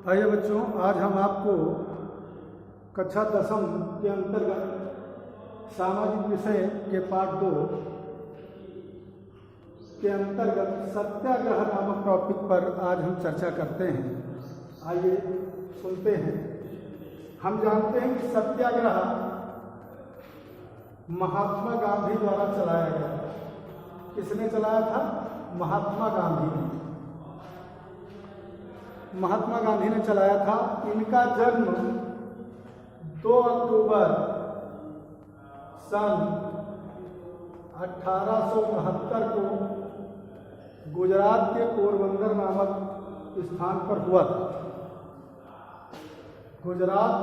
आइए बच्चों, आज हम आपको कक्षा 10वीं के अंतर्गत सामाजिक विषय के पाठ 2 के अंतर्गत सत्याग्रह नामक टॉपिक पर आज हम चर्चा करते हैं। आइए सुनते हैं। हम जानते हैं कि सत्याग्रह महात्मा गांधी द्वारा चलाया गया। किसने चलाया था? महात्मा गांधी ने। महात्मा गांधी ने चलाया था। इनका जन्म 2 अक्टूबर सन 1869 को गुजरात के पोरबंदर नामक स्थान पर हुआ था। गुजरात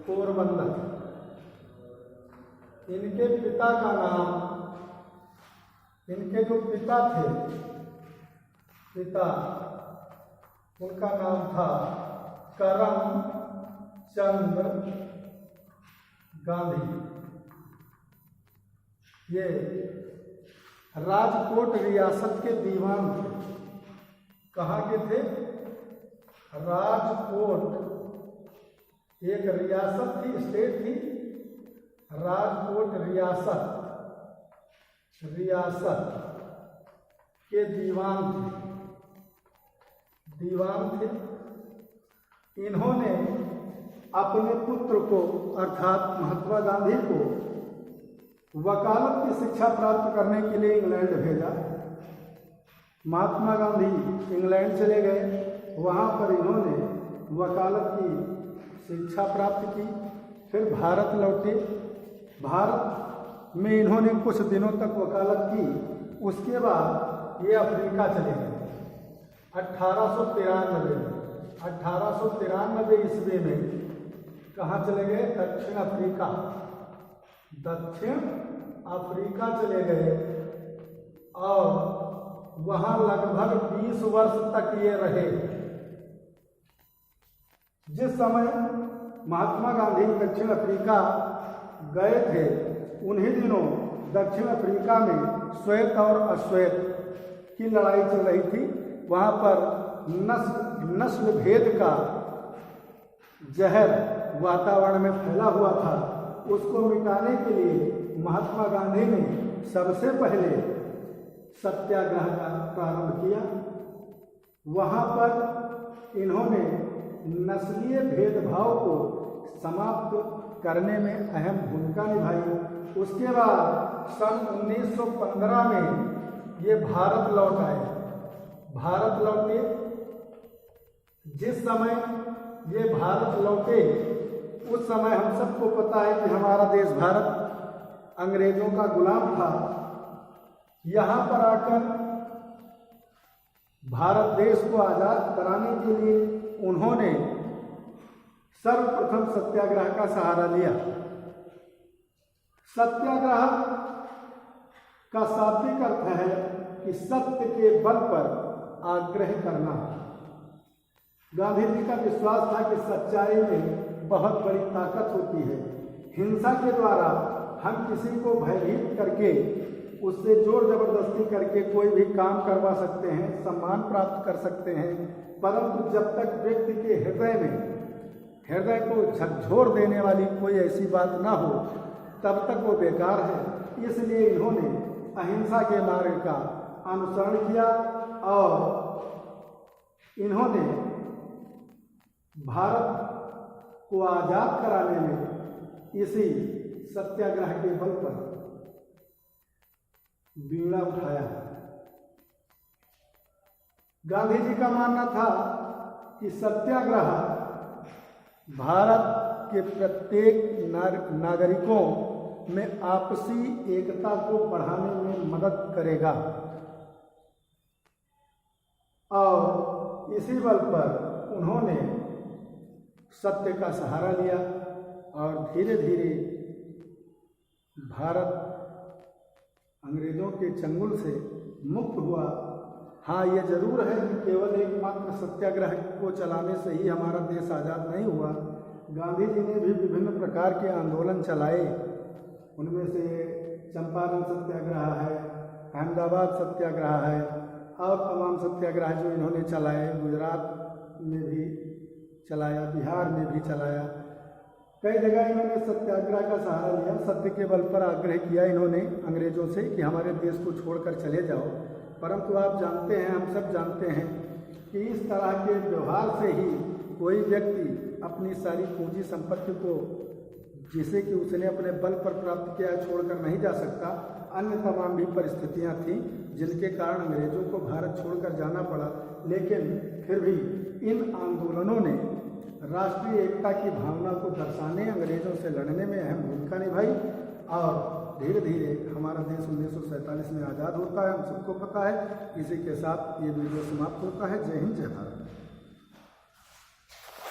पोरबंदर। इनके पिता का नाम, इनके जो पिता थे, उनका नाम था करमचंद गांधी। ये राजकोट रियासत के दीवान थे। कहाँ के थे? राजकोट एक रियासत थी, स्टेट थी। राजकोट रियासत के दीवान थे। इन्होंने अपने पुत्र को अर्थात महात्मा गांधी को वकालत की शिक्षा प्राप्त करने के लिए इंग्लैंड भेजा। महात्मा गांधी इंग्लैंड चले गए। वहाँ पर इन्होंने वकालत की शिक्षा प्राप्त की। फिर भारत लौटे। भारत में इन्होंने कुछ दिनों तक वकालत की। उसके बाद ये अफ्रीका चले गए। 1893 ईस्वी में कहाँ चले गए? दक्षिण अफ्रीका चले गए और वहाँ लगभग 20 वर्ष तक ये रहे। जिस समय महात्मा गांधी दक्षिण अफ्रीका गए थे, उन्हीं दिनों दक्षिण अफ्रीका में श्वेत और अश्वेत की लड़ाई चल रही थी। वहाँ पर नस्ल भेद का जहर वातावरण में फैला हुआ था। उसको मिटाने के लिए महात्मा गांधी ने सबसे पहले सत्याग्रह का प्रारंभ किया। वहाँ पर इन्होंने नस्लीय भेदभाव को समाप्त करने में अहम भूमिका निभाई। उसके बाद सन 1915 में ये भारत लौट आए। भारत लौटे। जिस समय ये भारत लौटे, उस समय हम सबको पता है कि हमारा देश भारत अंग्रेजों का गुलाम था। यहाँ पर आकर भारत देश को आज़ाद कराने के लिए उन्होंने सर्वप्रथम सत्याग्रह का सहारा लिया। सत्याग्रह का शाब्दिक अर्थ है कि सत्य के बल पर आग्रह करना। गांधी जी का विश्वास था कि सच्चाई में बहुत बड़ी ताकत होती है। हिंसा के द्वारा हम किसी को भयभीत करके, उससे जोर जबरदस्ती करके कोई भी काम करवा सकते हैं, सम्मान प्राप्त कर सकते हैं, परंतु जब तक व्यक्ति के हृदय को झकझोर देने वाली कोई ऐसी बात ना हो, तब तक वो बेकार है। इसलिए इन्होंने अहिंसा के मार्ग का अनुसरण किया और इन्होंने भारत को आजाद कराने में इसी सत्याग्रह के बल पर बीड़ा उठाया। गांधी जी का मानना था कि सत्याग्रह भारत के प्रत्येक नागरिकों में आपसी एकता को बढ़ाने में मदद करेगा और इसी बल पर उन्होंने सत्य का सहारा लिया और धीरे धीरे भारत अंग्रेजों के चंगुल से मुक्त हुआ। हाँ, ये जरूर है कि केवल एकमात्र सत्याग्रह को चलाने से ही हमारा देश आज़ाद नहीं हुआ। गांधी जी ने भी विभिन्न प्रकार के आंदोलन चलाए। उनमें से चंपारण सत्याग्रह है, अहमदाबाद सत्याग्रह है और तमाम सत्याग्रह जो इन्होंने चलाए, गुजरात में भी चलाया, बिहार में भी चलाया, कई जगह इन्होंने सत्याग्रह का सहारा लिया। सत्य के बल पर आग्रह किया इन्होंने अंग्रेजों से कि हमारे देश को छोड़कर चले जाओ। परंतु आप जानते हैं, हम सब जानते हैं कि इस तरह के व्यवहार से ही कोई व्यक्ति अपनी सारी पूंजी संपत्ति को, जिसे कि उसने अपने बल पर प्राप्त किया है, छोड़कर नहीं जा सकता। अन्य तमाम भी परिस्थितियां थीं जिनके कारण अंग्रेजों को भारत छोड़कर जाना पड़ा, लेकिन फिर भी इन आंदोलनों ने राष्ट्रीय एकता की भावना को दर्शाने, अंग्रेजों से लड़ने में अहम भूमिका निभाई और धीरे धीरे हमारा देश 1947 में आज़ाद होता है, हम सबको पता है। इसी के साथ ये वीडियो समाप्त होता है। जय हिंद, जय भारत।